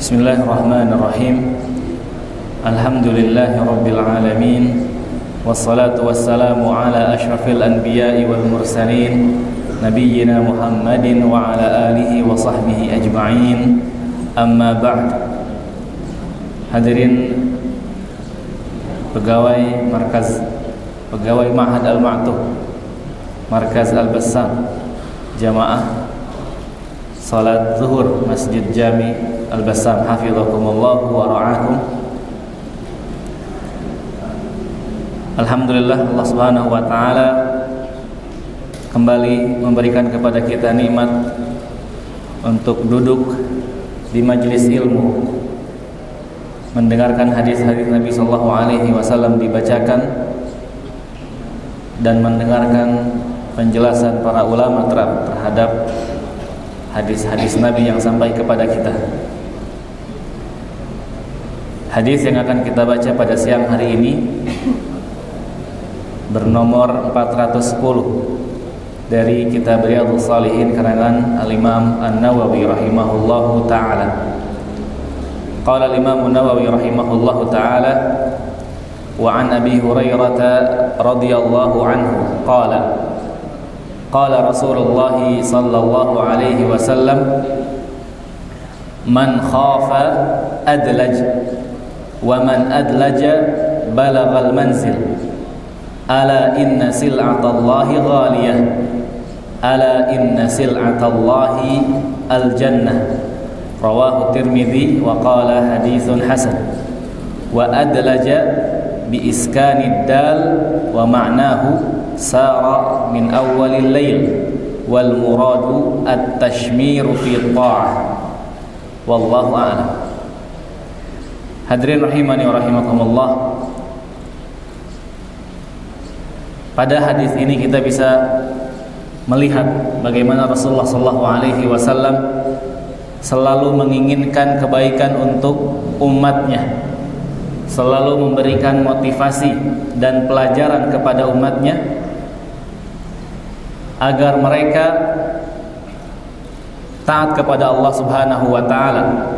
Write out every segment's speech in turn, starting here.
Bismillahirrahmanirrahim. Alhamdulillahi rabbil alamin. Wassalatu wassalamu ala asyrafil anbiya'i wal mursalin, nabiyyina Muhammadin wa ala alihi wa sahbihi ajma'in. Amma ba'd. Hadirin pegawai Ma'had Al-Ma'tuh, Markaz Al-Bassam, jamaah salat zuhur Masjid Jami Al-Bassam, hafizakumullah wa ra'akum. Alhamdulillah, Allah Subhanahu wa taala kembali memberikan kepada kita nikmat untuk duduk di majelis ilmu, mendengarkan hadis-hadis Nabi sallallahu alaihi wasallam dibacakan dan mendengarkan penjelasan para ulama terhadap hadis-hadis Nabi yang sampai kepada kita. Hadis yang akan kita baca pada siang hari ini bernomor 410 dari kitab Riyadhus Shalihin karangan Al-Imam An-Nawawi rahimahullahu taala. Qala Al-Imam An-Nawawi rahimahullahu taala wa an Abi Hurairah radhiyallahu anhu qala qala Rasulullah sallallahu alaihi wasallam man khafa adlaj wa man adlaja balagal manzil ala inna sil'atallahi ghaliyah ala inna sil'atallahi al-jannah rawahu Tirmidzi wa qala haditsun hasan wa adlaja bi iskanid dal wa ma'nahu sara min awwalil lail wal muradu at-tashmiru fi ta'ah wallahu a'lam. Hadirin rahimani wa rahimakumullah, pada hadis ini kita bisa melihat bagaimana Rasulullah sallallahu alaihi wasallam selalu menginginkan kebaikan untuk umatnya, selalu memberikan motivasi dan pelajaran kepada umatnya agar mereka taat kepada Allah Subhanahu wa taala.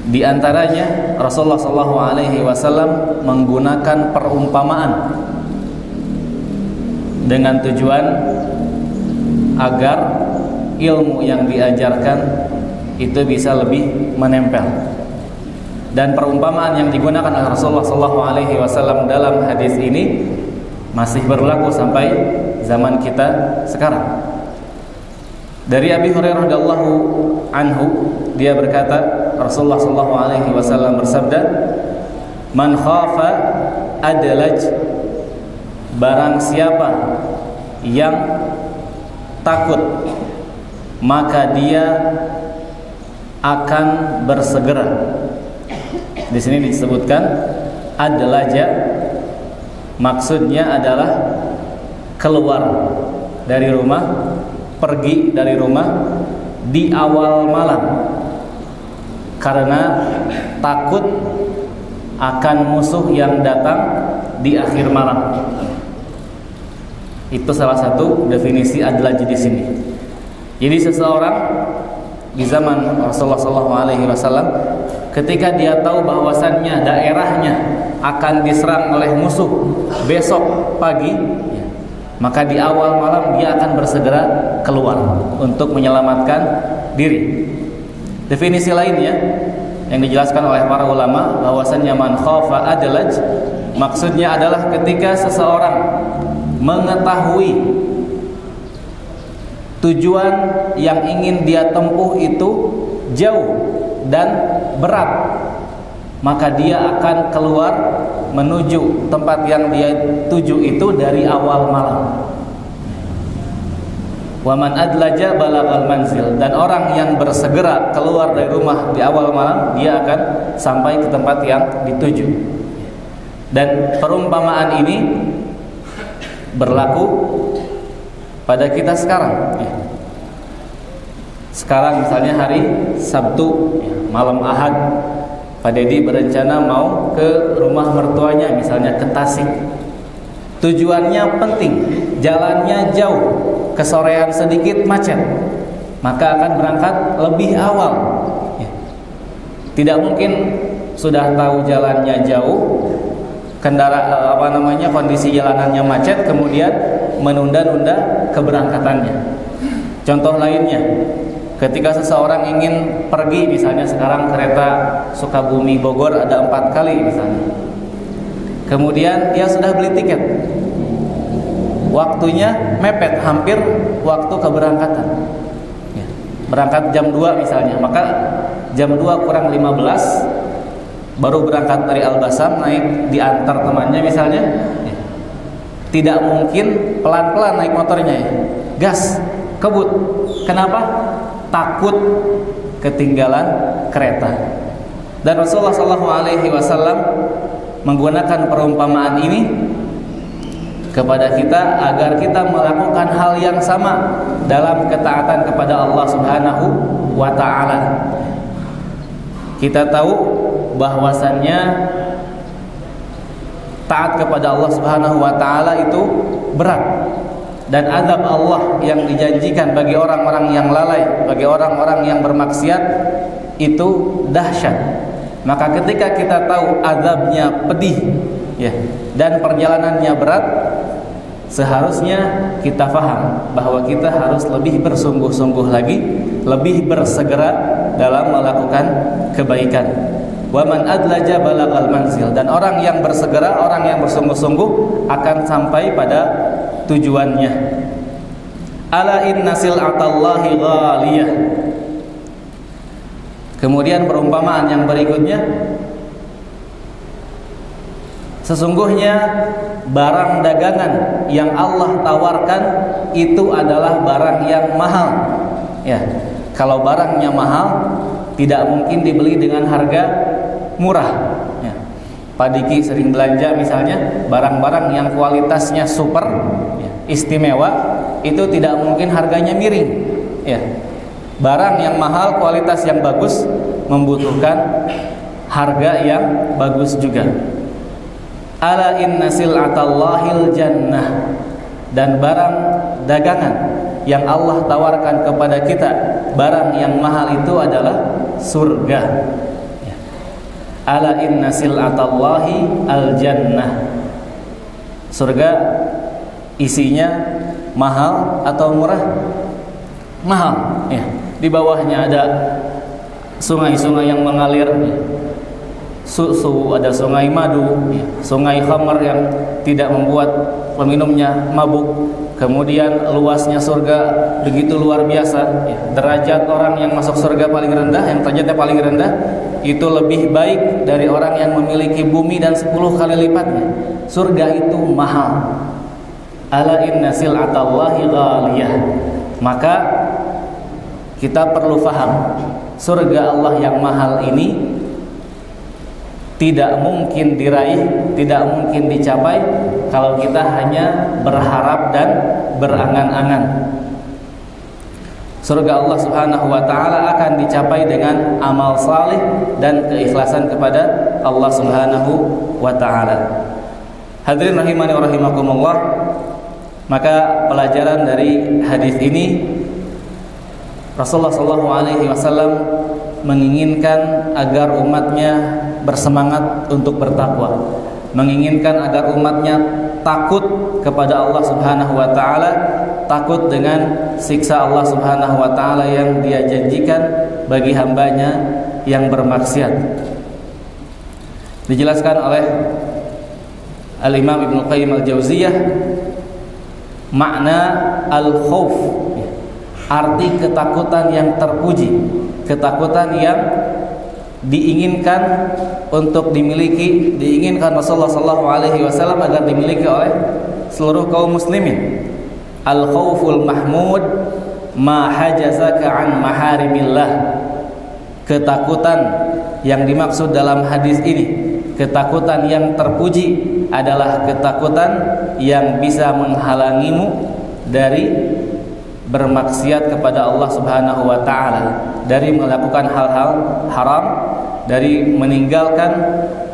Di antaranya Rasulullah sallallahu alaihi wasallam menggunakan perumpamaan dengan tujuan agar ilmu yang diajarkan itu bisa lebih menempel. Dan perumpamaan yang digunakan oleh Rasulullah sallallahu alaihi wasallam dalam hadis ini masih berlaku sampai zaman kita sekarang. Dari Abi Hurairah radhiyallahu anhu, dia berkata, Rasulullah sallallahu alaihi wasallam bersabda, "Man khafa adlaj," barang siapa yang takut maka dia akan bersegera. Di sini disebutkan adlaja, maksudnya adalah keluar dari rumah, pergi dari rumah di awal malam karena takut akan musuh yang datang di akhir malam. Itu salah satu definisi adlaj di sini. Jadi seseorang di zaman Rasulullah SAW, ketika dia tahu bahwasannya daerahnya akan diserang oleh musuh besok pagi, maka di awal malam dia akan bersegera keluar untuk menyelamatkan diri. Definisi lainnya yang dijelaskan oleh para ulama bahwasannya man khafa adlaj, maksudnya adalah ketika seseorang mengetahui tujuan yang ingin dia tempuh itu jauh dan berat, maka dia akan keluar menuju tempat yang dia tuju itu dari awal malam. Wa man adlaja balagal manzil, dan orang yang bersegera keluar dari rumah di awal malam, dia akan sampai ke tempat yang dituju. Dan perumpamaan ini berlaku pada kita sekarang. Sekarang misalnya hari Sabtu, malam Ahad, Pak Dedi berencana mau ke rumah mertuanya, misalnya ke Tasik. Tujuannya penting, jalannya jauh, kesorean sedikit macet. maka akan berangkat lebih awal. Ya. Tidak mungkin sudah tahu jalannya jauh, kondisi jalanannya macet, kemudian menunda-nunda keberangkatannya. Contoh lainnya, ketika seseorang ingin pergi, misalnya sekarang kereta Sukabumi Bogor ada 4 kali misalnya, kemudian dia sudah beli tiket, waktunya mepet, hampir waktu keberangkatan. Ya. Berangkat jam 2 misalnya, maka jam 2 kurang 15 baru berangkat dari Al-Basam, naik diantar temannya misalnya. Ya. Tidak mungkin pelan-pelan naik motornya, ya. Gas, kebut. Kenapa? Takut ketinggalan kereta. Dan Rasulullah SAW menggunakan perumpamaan ini kepada kita agar kita melakukan hal yang sama dalam ketaatan kepada Allah Subhanahu wa ta'ala. Kita tahu bahwasannya taat kepada Allah Subhanahu wa ta'ala itu berat, dan azab Allah yang dijanjikan bagi orang-orang yang lalai, bagi orang-orang yang bermaksiat itu dahsyat. Maka ketika kita tahu azabnya pedih, ya, dan perjalanannya berat, seharusnya kita faham bahwa kita harus lebih bersungguh-sungguh lagi, lebih bersegera dalam melakukan kebaikan. Wa man adlaja balagal manzil, dan orang yang bersegera, orang yang bersungguh-sungguh akan sampai pada tujuannya. Ala inna sil'atallahi ghaliyah. Kemudian perumpamaan yang berikutnya, sesungguhnya barang dagangan yang Allah tawarkan itu adalah barang yang mahal. Ya, kalau barangnya mahal, tidak mungkin dibeli dengan harga murah. Ya. Pak Diki sering belanja misalnya barang-barang yang kualitasnya super, ya, istimewa, itu tidak mungkin harganya miring. Ya. Barang yang mahal, kualitas yang bagus membutuhkan harga yang bagus juga. Ala inna sil'atallahil jannah, dan barang dagangan yang Allah tawarkan kepada kita, barang yang mahal itu adalah surga. Ya. Ala inna sil'atallahi al jannah. Surga isinya mahal atau murah? Mahal. Ya. Di bawahnya ada sungai-sungai yang mengalir, ya. Susu, ada sungai madu, ya. Sungai khamar yang tidak membuat peminumnya mabuk. Kemudian luasnya surga begitu luar biasa, ya. Derajat orang yang masuk surga paling rendah, yang derajatnya paling rendah, itu lebih baik dari orang yang memiliki bumi dan 10 kali lipatnya. Surga itu mahal. Ala inna sil'atallahi ghaliyah. Maka kita perlu faham, surga Allah yang mahal ini tidak mungkin diraih, tidak mungkin dicapai kalau kita hanya berharap dan berangan-angan. Surga Allah Subhanahu wa ta'ala akan dicapai dengan amal salih dan keikhlasan kepada Allah Subhanahu wa ta'ala. Hadirin rahimani wa rahimakumullah, maka pelajaran dari hadis ini, Rasulullah SAW menginginkan agar umatnya bersemangat untuk bertakwa, menginginkan agar umatnya takut kepada Allah Subhanahu wa ta'ala, takut dengan siksa Allah Subhanahu wa ta'ala yang Dia janjikan bagi hambanya yang bermaksiat. Dijelaskan oleh Al-Imam Ibnu Qayyim Al-Jauziyah makna al-khauf, arti ketakutan yang terpuji, ketakutan yang diinginkan untuk dimiliki, diinginkan Rasulullah SAW agar dimiliki oleh seluruh kaum muslimin. Al-khauful mahmud ma hajazaka an maharimillah. Ketakutan yang dimaksud dalam hadis ini, ketakutan yang terpuji adalah ketakutan yang bisa menghalangimu dari bermaksiat kepada Allah Subhanahu wa ta'ala, dari melakukan hal-hal haram, dari meninggalkan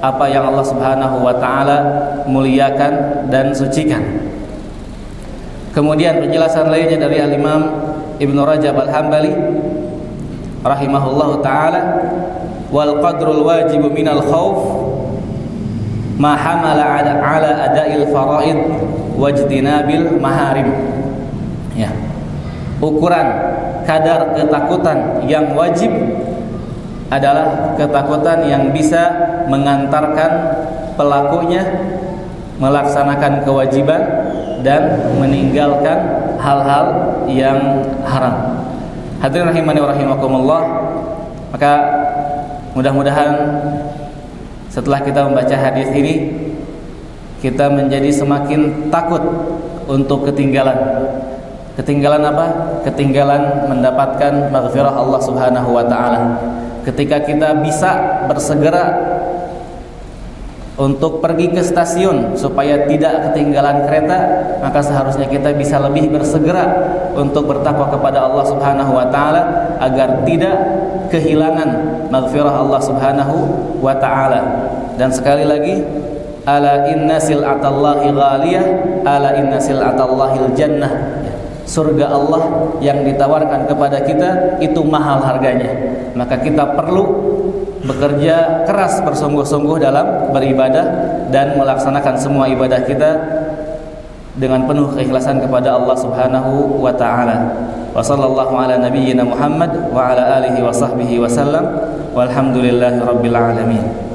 apa yang Allah Subhanahu wa ta'ala muliakan dan sucikan. Kemudian penjelasan lainnya dari Al-Imam Ibnu Rajab Al-Hambali rahimahullahu taala, wal qadrul wajibu minal khauf ma hamala ala ada'il faraid wajtinabil maharim. Ya. Ukuran kadar ketakutan yang wajib adalah ketakutan yang bisa mengantarkan pelakunya melaksanakan kewajiban dan meninggalkan hal-hal yang haram. Hadirin rahimani wa rahimakumullah, maka mudah-mudahan setelah kita membaca hadis ini kita menjadi semakin takut untuk ketinggalan. Ketinggalan apa? Ketinggalan mendapatkan maghfirah Allah Subhanahu wa taala. Ketika kita bisa bersegera untuk pergi ke stasiun supaya tidak ketinggalan kereta, maka seharusnya kita bisa lebih bersegera untuk bertakwa kepada Allah Subhanahu wa taala agar tidak kehilangan maghfirah Allah Subhanahu wa taala. Dan sekali lagi, ala inna sil'atallahi ghaliyah, ala inna sil'atallahil jannah. Surga Allah yang ditawarkan kepada kita itu mahal harganya. Maka kita perlu bekerja keras bersungguh-sungguh dalam beribadah dan melaksanakan semua ibadah kita dengan penuh keikhlasan kepada Allah Subhanahu wa taala. Wa sallallahu ala nabiyyina Muhammad wa ala alihi wa sahbihi wa sallam. Walhamdulillahirabbil alamin.